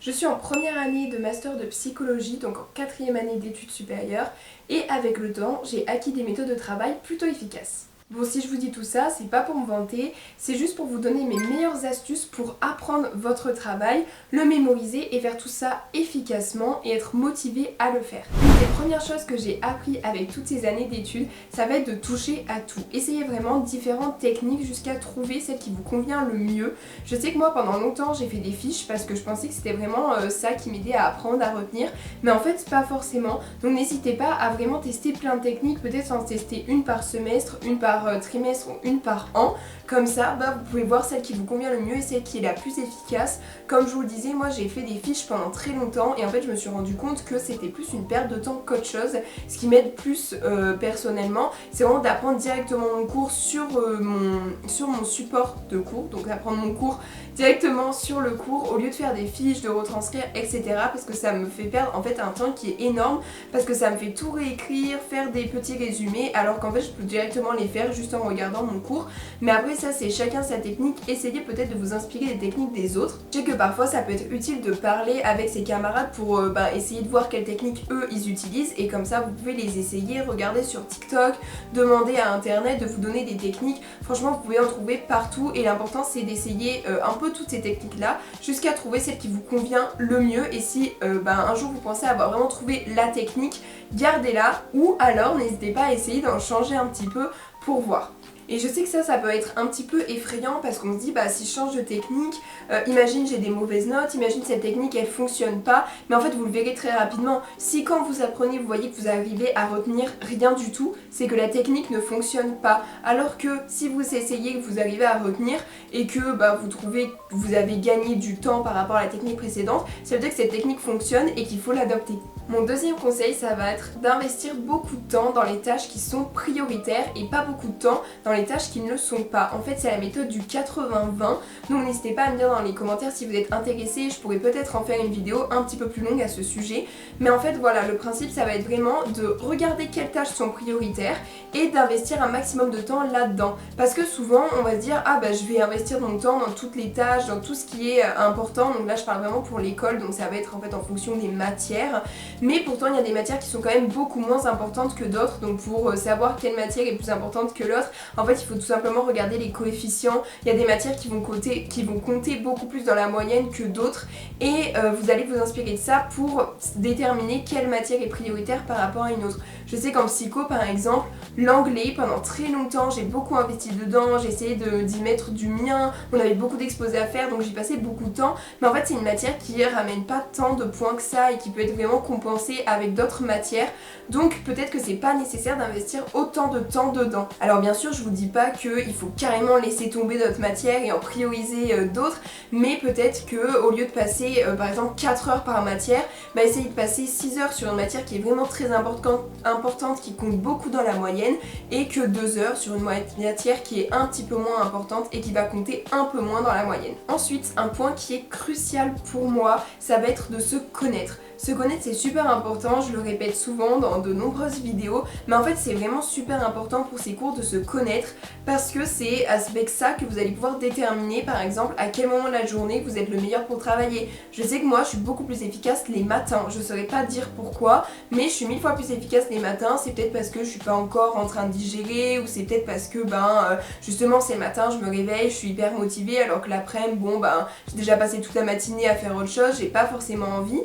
Je suis en première année de master de psychologie, donc en quatrième année d'études supérieures, et avec le temps, j'ai acquis des méthodes de travail plutôt efficaces. Bon, si je vous dis tout ça, c'est pas pour me vanter, c'est juste pour vous donner mes meilleures astuces pour apprendre votre travail, le mémoriser et faire tout ça efficacement et être motivé à le faire. Une des premières choses que j'ai appris avec toutes ces années d'études, ça va être de toucher à tout. Essayez vraiment différentes techniques jusqu'à trouver celle qui vous convient le mieux. Je sais que moi pendant longtemps j'ai fait des fiches parce que je pensais que c'était vraiment ça qui m'aidait à apprendre, à retenir, mais en fait pas forcément. Donc n'hésitez pas à vraiment tester plein de techniques, peut-être en tester une par semestre, une par trimestre ou une par an. Comme ça, vous pouvez voir celle qui vous convient le mieux et celle qui est la plus efficace. Comme je vous le disais, moi j'ai fait des fiches pendant très longtemps et en fait je me suis rendu compte que c'était plus une perte de temps qu'autre chose. Ce qui m'aide plus personnellement, c'est vraiment d'apprendre directement mon cours sur mon support de cours. Donc apprendre mon cours directement sur le cours au lieu de faire des fiches, de retranscrire, etc. Parce que ça me fait perdre en fait un temps qui est énorme parce que ça me fait tout réécrire, faire des petits résumés alors qu'en fait je peux directement les faire juste en regardant mon cours. Mais après ça c'est chacun sa technique, essayez peut-être de vous inspirer des techniques des autres. Je sais que parfois ça peut être utile de parler avec ses camarades pour essayer de voir quelles techniques eux ils utilisent et comme ça vous pouvez les essayer, regarder sur TikTok, demander à internet de vous donner des techniques. Franchement vous pouvez en trouver partout et l'important c'est d'essayer un peu toutes ces techniques là jusqu'à trouver celle qui vous convient le mieux et si un jour vous pensez avoir vraiment trouvé la technique, gardez-la ou alors n'hésitez pas à essayer d'en changer un petit peu pour voir. Et je sais que ça peut être un petit peu effrayant parce qu'on se dit si je change de technique, imagine j'ai des mauvaises notes, imagine cette technique elle fonctionne pas, mais en fait vous le verrez très rapidement. Si quand vous apprenez vous voyez que vous arrivez à retenir rien du tout, c'est que la technique ne fonctionne pas. Alors que si vous essayez que vous arrivez à retenir et que vous trouvez que vous avez gagné du temps par rapport à la technique précédente, ça veut dire que cette technique fonctionne et qu'il faut l'adopter. Mon deuxième conseil ça va être d'investir beaucoup de temps dans les tâches qui sont prioritaires et pas beaucoup de temps dans les tâches qui ne le sont pas. En fait c'est la méthode du 80-20, donc n'hésitez pas à me dire dans les commentaires si vous êtes intéressé, je pourrais peut-être en faire une vidéo un petit peu plus longue à ce sujet, mais en fait voilà, le principe ça va être vraiment de regarder quelles tâches sont prioritaires et d'investir un maximum de temps là-dedans, parce que souvent on va se dire je vais investir mon temps dans toutes les tâches, dans tout ce qui est important, donc là je parle vraiment pour l'école, donc ça va être en fait en fonction des matières, mais pourtant il y a des matières qui sont quand même beaucoup moins importantes que d'autres, donc pour savoir quelle matière est plus importante que l'autre, en fait il faut tout simplement regarder les coefficients. Il y a des matières qui vont compter beaucoup plus dans la moyenne que d'autres et vous allez vous inspirer de ça pour déterminer quelle matière est prioritaire par rapport à une autre. Je sais qu'en psycho par exemple, l'anglais pendant très longtemps j'ai beaucoup investi dedans, j'ai essayé d'y mettre du mien, on avait beaucoup d'exposés à faire donc j'y passais beaucoup de temps, mais en fait c'est une matière qui ramène pas tant de points que ça et qui peut être vraiment compensée avec d'autres matières, donc peut-être que c'est pas nécessaire d'investir autant de temps dedans. Alors bien sûr je vous dis pas qu'il faut carrément laisser tomber d'autres matières et en prioriser d'autres, mais peut-être que au lieu de passer par exemple 4 heures par matière, essayez de passer 6 heures sur une matière qui est vraiment très importante, qui compte beaucoup dans la moyenne, et que 2 heures sur une matière qui est un petit peu moins importante et qui va compter un peu moins dans la moyenne. Ensuite, un point qui est crucial pour moi, ça va être de se connaître. Se connaître c'est super important, je le répète souvent dans de nombreuses vidéos, mais en fait c'est vraiment super important pour ces cours de se connaître parce que c'est avec ça que vous allez pouvoir déterminer par exemple à quel moment de la journée vous êtes le meilleur pour travailler. Je sais que moi je suis beaucoup plus efficace les matins, je saurais pas dire pourquoi, mais je suis 1000 fois plus efficace les matins, c'est peut-être parce que je suis pas encore en train de digérer ou c'est peut-être parce que justement c'est le matin, je me réveille, je suis hyper motivée alors que l'après-midi j'ai déjà passé toute la matinée à faire autre chose, j'ai pas forcément envie.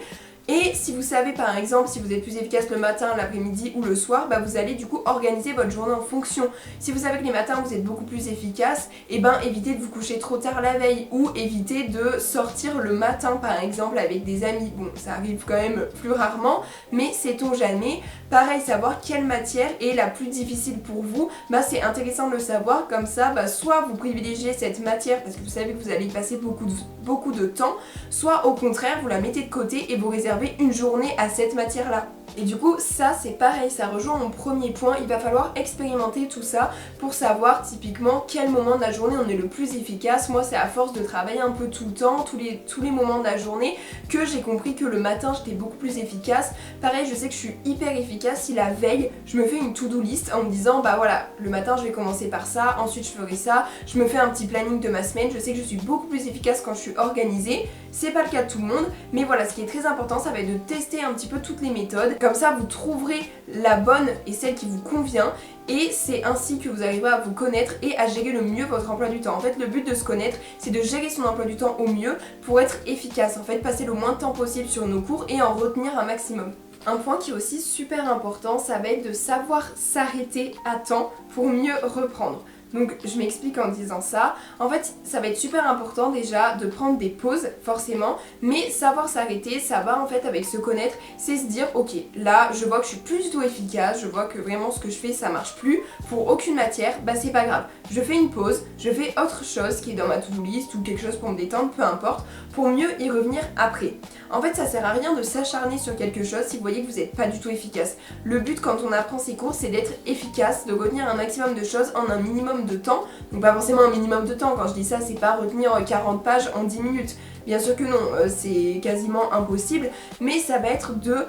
Et si vous savez par exemple si vous êtes plus efficace le matin, l'après-midi ou le soir, vous allez du coup organiser votre journée en fonction. Si vous savez que les matins vous êtes beaucoup plus efficace, évitez de vous coucher trop tard la veille ou évitez de sortir le matin par exemple avec des amis. Bon, ça arrive quand même plus rarement, mais sait-on jamais. Pareil, savoir quelle matière est la plus difficile pour vous, c'est intéressant de le savoir, comme ça soit vous privilégiez cette matière parce que vous savez que vous allez y passer beaucoup de temps, soit au contraire vous la mettez de côté et vous réservez une journée à cette matière là. Et du coup ça c'est pareil, ça rejoint mon premier point, il va falloir expérimenter tout ça pour savoir typiquement quel moment de la journée on est le plus efficace. Moi c'est à force de travailler un peu tout le temps, tous les moments de la journée, que j'ai compris que le matin j'étais beaucoup plus efficace. Pareil, je sais que je suis hyper efficace si la veille je me fais une to-do list en me disant bah voilà, le matin je vais commencer par ça, ensuite je ferai ça, je me fais un petit planning de ma semaine. Je sais que je suis beaucoup plus efficace quand je suis organisée. C'est pas le cas de tout le monde, mais voilà, ce qui est très important ça va être de tester un petit peu toutes les méthodes. Comme ça vous trouverez la bonne et celle qui vous convient, et c'est ainsi que vous arriverez à vous connaître et à gérer le mieux votre emploi du temps. En fait le but de se connaître c'est de gérer son emploi du temps au mieux pour être efficace, en fait passer le moins de temps possible sur nos cours et en retenir un maximum. Un point qui est aussi super important, ça va être de savoir s'arrêter à temps pour mieux reprendre. Donc je m'explique en disant ça. En fait ça va être super important déjà de prendre des pauses forcément, mais savoir s'arrêter, ça va en fait avec se connaître, c'est se dire ok là je vois que je suis plus du tout efficace, je vois que vraiment ce que je fais ça marche plus pour aucune matière, bah c'est pas grave. Je fais une pause, je fais autre chose qui est dans ma to-do list ou quelque chose pour me détendre, peu importe, pour mieux y revenir après. En fait ça sert à rien de s'acharner sur quelque chose si vous voyez que vous n'êtes pas du tout efficace. Le but quand on apprend ses cours c'est d'être efficace, de retenir un maximum de choses en un minimum de temps. Donc pas forcément un minimum de temps, quand je dis ça c'est pas retenir 40 pages en 10 minutes. Bien sûr que non, c'est quasiment impossible, mais ça va être de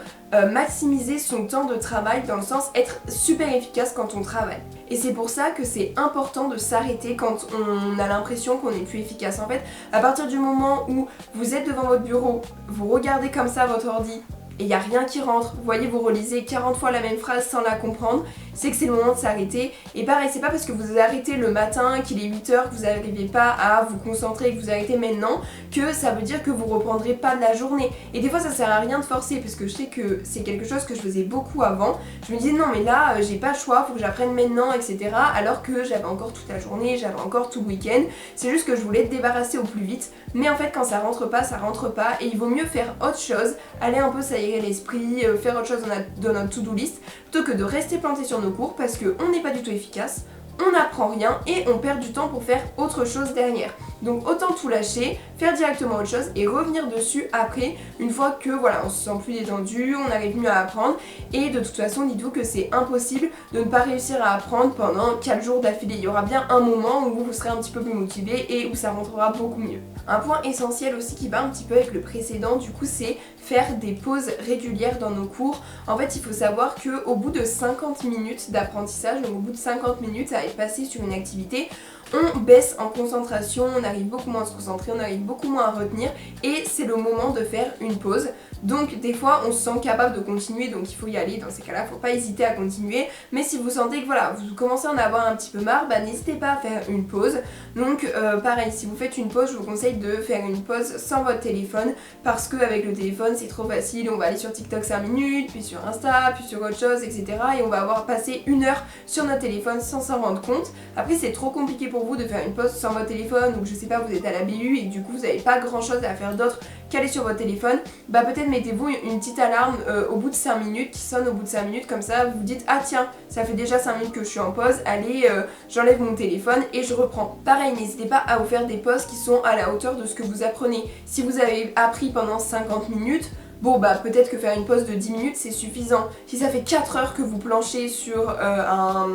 maximiser son temps de travail, dans le sens être super efficace quand on travaille. Et c'est pour ça que c'est important de s'arrêter quand on a l'impression qu'on n'est plus efficace. En fait, à partir du moment où vous êtes devant votre bureau, vous regardez comme ça votre ordi, et il n'y a rien qui rentre, vous voyez vous relisez 40 fois la même phrase sans la comprendre, c'est que c'est le moment de s'arrêter. Et pareil, c'est pas parce que vous arrêtez le matin, qu'il est 8h, que vous n'arrivez pas à vous concentrer et que vous arrêtez maintenant, que ça veut dire que vous reprendrez pas de la journée. Et des fois ça sert à rien de forcer, parce que je sais que c'est quelque chose que je faisais beaucoup avant. Je me disais non mais là j'ai pas le choix, faut que j'apprenne maintenant, etc. Alors que j'avais encore toute la journée, j'avais encore tout le week-end. C'est juste que je voulais te débarrasser au plus vite. Mais en fait quand ça rentre pas, ça rentre pas. Et il vaut mieux faire autre chose, aller un peu s'aérer l'esprit, faire autre chose dans notre to-do list, plutôt que de rester planté sur nos cours, parce qu'on n'est pas du tout efficace, on n'apprend rien et on perd du temps pour faire autre chose derrière. Donc autant tout lâcher, faire directement autre chose et revenir dessus après, une fois que voilà, on se sent plus détendu, on arrive mieux à apprendre. Et de toute façon, dites-vous que c'est impossible de ne pas réussir à apprendre pendant 4 jours d'affilée. Il y aura bien un moment où vous serez un petit peu plus motivé et où ça rentrera beaucoup mieux. Un point essentiel aussi qui va un petit peu avec le précédent, du coup, c'est faire des pauses régulières dans nos cours. En fait, il faut savoir qu'au bout de 50 minutes d'apprentissage, donc au bout de 50 minutes à être passé sur une activité, on baisse en concentration, on arrive beaucoup moins à se concentrer, on arrive beaucoup moins à retenir, et c'est le moment de faire une pause. Donc des fois on se sent capable de continuer, donc il faut y aller, dans ces cas là faut pas hésiter à continuer. Mais si vous sentez que voilà, vous commencez à en avoir un petit peu marre, bah n'hésitez pas à faire une pause. Donc pareil, si vous faites une pause, je vous conseille de faire une pause sans votre téléphone, parce qu'avec le téléphone c'est trop facile, on va aller sur TikTok 5 minutes, puis sur Insta, puis sur autre chose, etc. Et on va avoir passé 1 heure sur notre téléphone sans s'en rendre compte. Après c'est trop compliqué pour vous de faire une pause sans votre téléphone, ou je sais pas, vous êtes à la BU et que du coup vous n'avez pas grand chose à faire d'autre qu'aller sur votre téléphone, bah peut-être mettez-vous une petite alarme au bout de 5 minutes, qui sonne au bout de 5 minutes, comme ça vous dites ah tiens, ça fait déjà 5 minutes que je suis en pause, allez j'enlève mon téléphone et je reprends. Pareil, n'hésitez pas à vous faire des pauses qui sont à la hauteur de ce que vous apprenez. Si vous avez appris pendant 50 minutes, bon bah peut-être que faire une pause de 10 minutes c'est suffisant. Si ça fait 4 heures que vous planchez sur un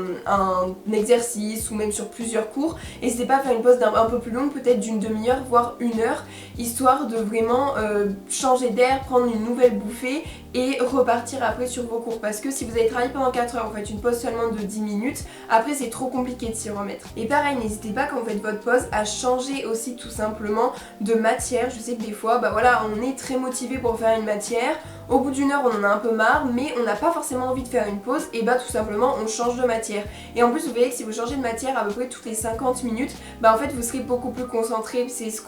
exercice ou même sur plusieurs cours, n'hésitez pas à faire une pause un peu plus longue, peut-être d'une demi-heure voire 1 heure, histoire de vraiment changer d'air, prendre une nouvelle bouffée et repartir après sur vos cours. Parce que si vous avez travaillé pendant 4 heures, vous faites une pause seulement de 10 minutes, après c'est trop compliqué de s'y remettre. Et pareil, n'hésitez pas quand vous faites votre pause à changer aussi tout simplement de matière. Je sais que des fois, bah voilà, on est très motivé pour faire une matière, au bout d'1 heure on en a un peu marre, mais on n'a pas forcément envie de faire une pause, et bah tout simplement on change de matière. Et en plus vous voyez que si vous changez de matière à peu près toutes les 50 minutes, bah en fait vous serez beaucoup plus concentré. C'est ce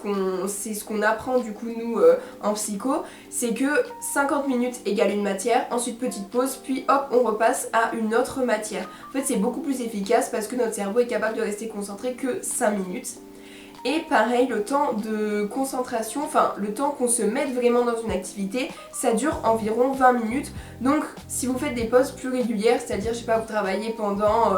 qu'on apprend du coup nous en psycho, c'est que 50 minutes égale une matière, ensuite petite pause, puis hop on repasse à une autre matière. En fait c'est beaucoup plus efficace parce que notre cerveau est capable de rester concentré que 5 minutes. Et pareil, le temps de concentration, enfin le temps qu'on se mette vraiment dans une activité, ça dure environ 20 minutes. Donc si vous faites des pauses plus régulières, c'est-à-dire je sais pas, vous travaillez pendant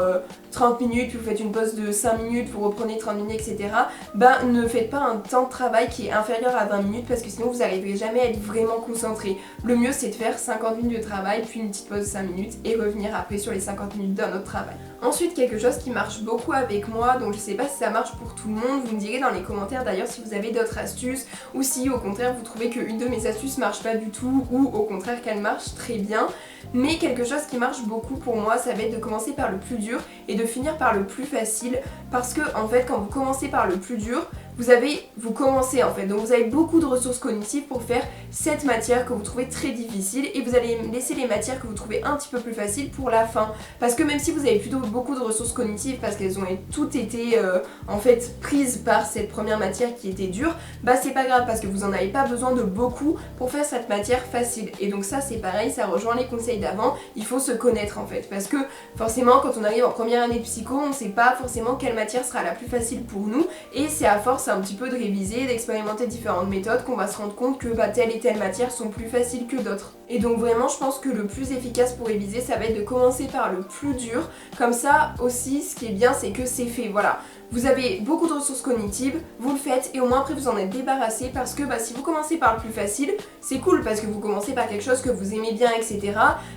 30 minutes, puis vous faites une pause de 5 minutes, vous reprenez 30 minutes, etc. Ben ne faites pas un temps de travail qui est inférieur à 20 minutes parce que sinon vous n'arriverez jamais à être vraiment concentré. Le mieux c'est de faire 50 minutes de travail, puis une petite pause de 5 minutes et revenir après sur les 50 minutes d'un autre travail. Ensuite, quelque chose qui marche beaucoup avec moi, donc je sais pas si ça marche pour tout le monde, vous me direz dans les commentaires d'ailleurs si vous avez d'autres astuces ou si au contraire vous trouvez qu'une de mes astuces marche pas du tout ou au contraire qu'elle marche très bien. Mais quelque chose qui marche beaucoup pour moi, ça va être de commencer par le plus dur et de finir par le plus facile, parce que en fait quand vous commencez par le plus dur, vous commencez en fait, donc vous avez beaucoup de ressources cognitives pour faire cette matière que vous trouvez très difficile et vous allez laisser les matières que vous trouvez un petit peu plus faciles pour la fin, parce que même si vous avez plutôt beaucoup de ressources cognitives parce qu'elles ont toutes été en fait prises par cette première matière qui était dure, bah c'est pas grave parce que vous en avez pas besoin de beaucoup pour faire cette matière facile. Et donc ça c'est pareil, ça rejoint les conseils d'avant, il faut se connaître en fait, parce que forcément quand on arrive en première année de psycho, on sait pas forcément quelle matière sera la plus facile pour nous, et c'est à force un petit peu de réviser, d'expérimenter différentes méthodes qu'on va se rendre compte que telle et telle matière sont plus faciles que d'autres. Et donc vraiment je pense que le plus efficace pour réviser ça va être de commencer par le plus dur, comme ça aussi ce qui est bien c'est que c'est fait, voilà. Vous avez beaucoup de ressources cognitives, vous le faites et au moins après vous en êtes débarrassé, parce que si vous commencez par le plus facile, c'est cool parce que vous commencez par quelque chose que vous aimez bien, etc.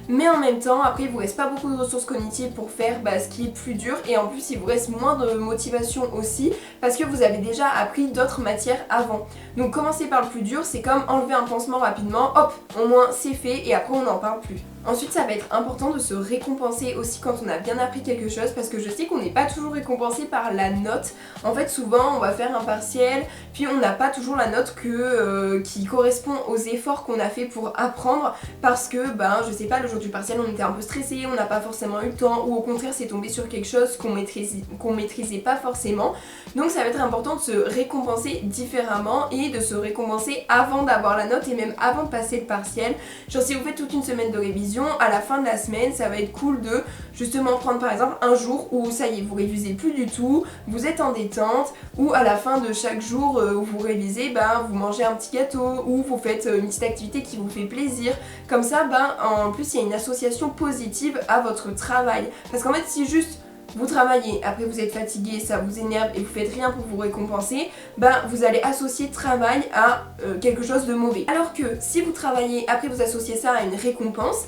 Mais en même temps, après il vous reste pas beaucoup de ressources cognitives pour faire ce qui est plus dur, et en plus il vous reste moins de motivation aussi parce que vous avez déjà appris d'autres matières avant. Donc commencer par le plus dur, c'est comme enlever un pansement rapidement, hop, au moins c'est fait et après on n'en parle plus. Ensuite ça va être important de se récompenser aussi quand on a bien appris quelque chose, parce que je sais qu'on n'est pas toujours récompensé par la note. En fait souvent on va faire un partiel, puis on n'a pas toujours la note qui correspond aux efforts qu'on a fait pour apprendre, parce que je sais pas, le jour du partiel on était un peu stressé, on n'a pas forcément eu le temps, ou au contraire c'est tombé sur quelque chose qu'on maîtrisait pas forcément. Donc ça va être important de se récompenser différemment et de se récompenser avant d'avoir la note et même avant de passer le partiel. Genre si vous faites toute une semaine de révision, à la fin de la semaine ça va être cool de justement prendre par exemple un jour où ça y est vous révisez plus du tout, vous êtes en détente, ou à la fin de chaque jour où vous révisez, vous mangez un petit gâteau ou vous faites une petite activité qui vous fait plaisir. Comme ça en plus il y a une association positive à votre travail, parce qu'en fait si juste vous travaillez, après vous êtes fatigué, ça vous énerve et vous faites rien pour vous récompenser, vous allez associer travail à quelque chose de mauvais. Alors que si vous travaillez, après vous associez ça à une récompense,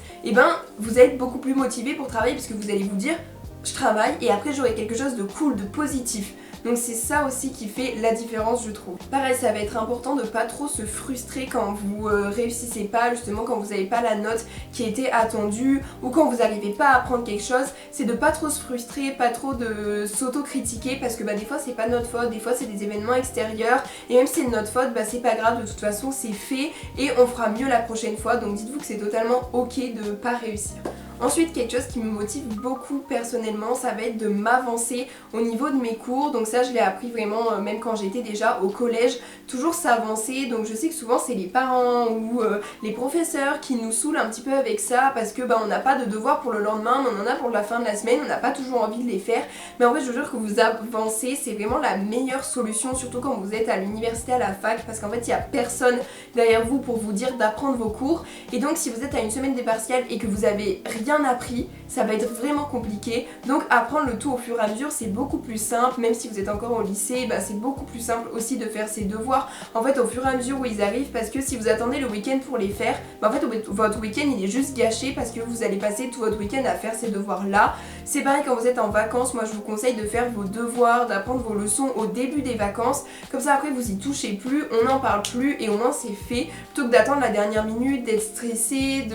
vous êtes beaucoup plus motivé pour travailler, parce que vous allez vous dire je travaille et après j'aurai quelque chose de cool, de positif. Donc c'est ça aussi qui fait la différence, je trouve. Pareil, ça va être important de pas trop se frustrer quand vous réussissez pas, justement quand vous n'avez pas la note qui était attendue, ou quand vous n'arrivez pas à apprendre quelque chose. C'est de pas trop se frustrer, pas trop de s'auto-critiquer, parce que des fois c'est pas notre faute, des fois c'est des événements extérieurs, et même si c'est de notre faute, c'est pas grave, de toute façon c'est fait et on fera mieux la prochaine fois. Donc dites-vous que c'est totalement ok de pas réussir. Ensuite, quelque chose qui me motive beaucoup personnellement, ça va être de m'avancer au niveau de mes cours. Donc ça je l'ai appris vraiment même quand j'étais déjà au collège, toujours s'avancer. Donc je sais que souvent c'est les parents ou les professeurs qui nous saoulent un petit peu avec ça, parce que on n'a pas de devoirs pour le lendemain, mais on en a pour la fin de la semaine, on n'a pas toujours envie de les faire. Mais en fait je vous jure que vous avancez, c'est vraiment la meilleure solution, surtout quand vous êtes à l'université, à la fac, parce qu'en fait il n'y a personne derrière vous pour vous dire d'apprendre vos cours. Et donc si vous êtes à une semaine des partiels et que vous avez rien appris, ça va être vraiment compliqué. Donc apprendre le tout au fur et à mesure, c'est beaucoup plus simple. Même si vous êtes encore au lycée, c'est beaucoup plus simple aussi de faire ses devoirs en fait au fur et à mesure où ils arrivent, parce que si vous attendez le week-end pour les faire, en fait votre week-end il est juste gâché, parce que vous allez passer tout votre week-end à faire ces devoirs là. C'est pareil quand vous êtes en vacances, moi je vous conseille de faire vos devoirs, d'apprendre vos leçons au début des vacances, comme ça après vous y touchez plus, on n'en parle plus et au moins c'est fait, plutôt que d'attendre la dernière minute, d'être stressé,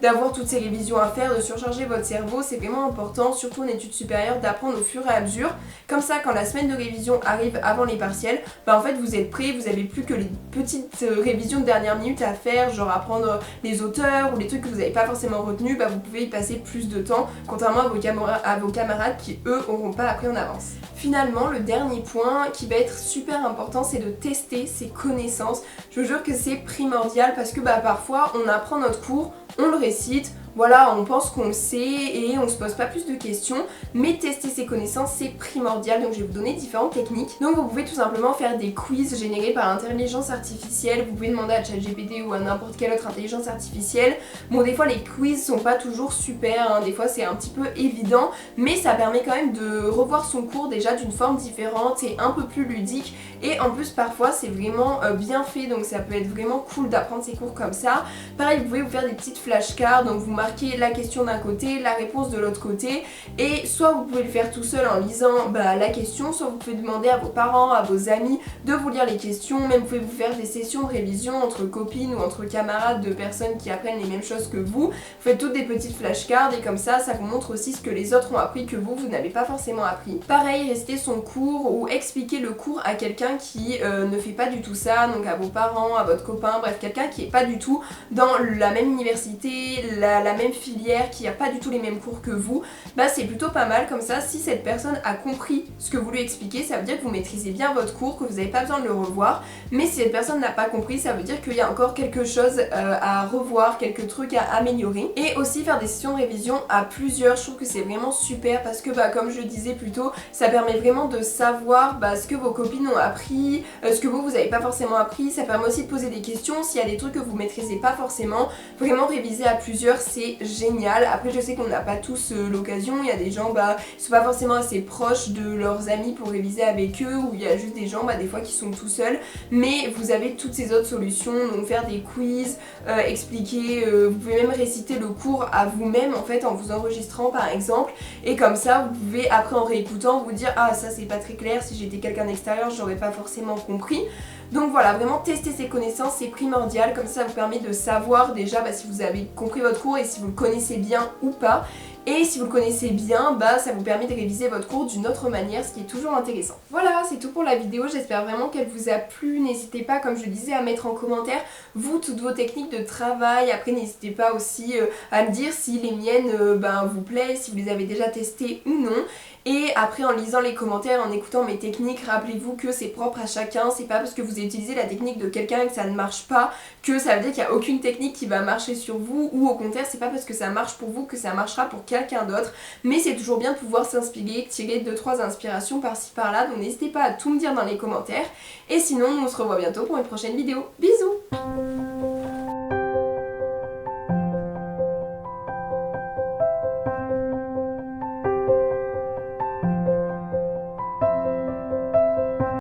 d'avoir toutes ces révisions à faire, de surcharger votre cerveau. C'est vraiment important, surtout en études supérieures, d'apprendre au fur et à mesure. Comme ça quand la semaine de révision arrive avant les partiels, en fait vous êtes prêts, vous avez plus que les petites révisions de dernière minute à faire, genre apprendre les auteurs ou les trucs que vous n'avez pas forcément retenus, vous pouvez y passer plus de temps, contrairement à vos camarades qui eux n'auront pas appris en avance. Finalement, le dernier point qui va être super important, c'est de tester ses connaissances. Je vous jure que c'est primordial, parce que parfois on apprend notre cours, on le récite, voilà, on pense qu'on le sait et on se pose pas plus de questions, mais tester ses connaissances c'est primordial, donc je vais vous donner différentes techniques. Donc vous pouvez tout simplement faire des quiz générés par l'intelligence artificielle, vous pouvez demander à ChatGPT ou à n'importe quelle autre intelligence artificielle. Bon, des fois les quiz sont pas toujours super, hein, des fois c'est un petit peu évident, mais ça permet quand même de revoir son cours déjà d'une forme différente et un peu plus ludique, et en plus parfois c'est vraiment bien fait, donc ça peut être vraiment cool d'apprendre ces cours comme ça. Pareil, vous pouvez vous faire des petites flashcards, donc vous marquez la question d'un côté, la réponse de l'autre côté, et soit vous pouvez le faire tout seul en lisant la question, soit vous pouvez demander à vos parents, à vos amis de vous lire les questions, même vous pouvez vous faire des sessions de révision entre copines ou entre camarades de personnes qui apprennent les mêmes choses que vous. Vous faites toutes des petites flashcards et comme ça vous montre aussi ce que les autres ont appris que vous n'avez pas forcément appris. Pareil, réciter son cours ou expliquer le cours à quelqu'un qui ne fait pas du tout ça, donc à vos parents, à votre copain, bref quelqu'un qui est pas du tout dans la même université, la même filière, qui a pas du tout les mêmes cours que vous, c'est plutôt pas mal. Comme ça, si cette personne a compris ce que vous lui expliquez, ça veut dire que vous maîtrisez bien votre cours, que vous n'avez pas besoin de le revoir. Mais si cette personne n'a pas compris, ça veut dire qu'il y a encore quelque chose à revoir, quelques trucs à améliorer. Et aussi faire des sessions de révision à plusieurs, je trouve que c'est vraiment super parce que comme je le disais plus tôt, ça permet vraiment de savoir ce que vos copines ont appris, ce que vous n'avez pas forcément appris. Ça permet aussi de poser des questions s'il y a des trucs que vous maîtrisez pas forcément. Vraiment réviser à plusieurs c'est génial. Après je sais qu'on n'a pas tous l'occasion, il y a des gens ils sont pas forcément assez proches de leurs amis pour réviser avec eux, ou il y a juste des gens des fois qui sont tout seuls, mais vous avez toutes ces autres solutions, donc faire des quiz, expliquer, vous pouvez même réciter le cours à vous-même en fait en vous enregistrant par exemple, et comme ça vous pouvez après en réécoutant vous dire ah ça c'est pas très clair, si j'étais quelqu'un d'extérieur j'aurais pas forcément compris. Donc voilà, vraiment tester ses connaissances c'est primordial, comme ça vous permet de savoir déjà si vous avez compris votre cours et si vous le connaissez bien ou pas. Et si vous le connaissez bien, ça vous permet de réviser votre cours d'une autre manière, ce qui est toujours intéressant. Voilà, c'est tout pour la vidéo, j'espère vraiment qu'elle vous a plu. N'hésitez pas, comme je le disais, à mettre en commentaire vous toutes vos techniques de travail. Après n'hésitez pas aussi à me dire si les miennes vous plaisent, si vous les avez déjà testées ou non. Et après en lisant les commentaires, en écoutant mes techniques, rappelez-vous que c'est propre à chacun, c'est pas parce que vous avez utilisé la technique de quelqu'un et que ça ne marche pas que ça veut dire qu'il n'y a aucune technique qui va marcher sur vous, ou au contraire c'est pas parce que ça marche pour vous que ça marchera pour quelqu'un d'autre. Mais c'est toujours bien de pouvoir s'inspirer, tirer 2-3 inspirations par-ci par-là, donc n'hésitez pas à tout me dire dans les commentaires. Et sinon on se revoit bientôt pour une prochaine vidéo. Bisous!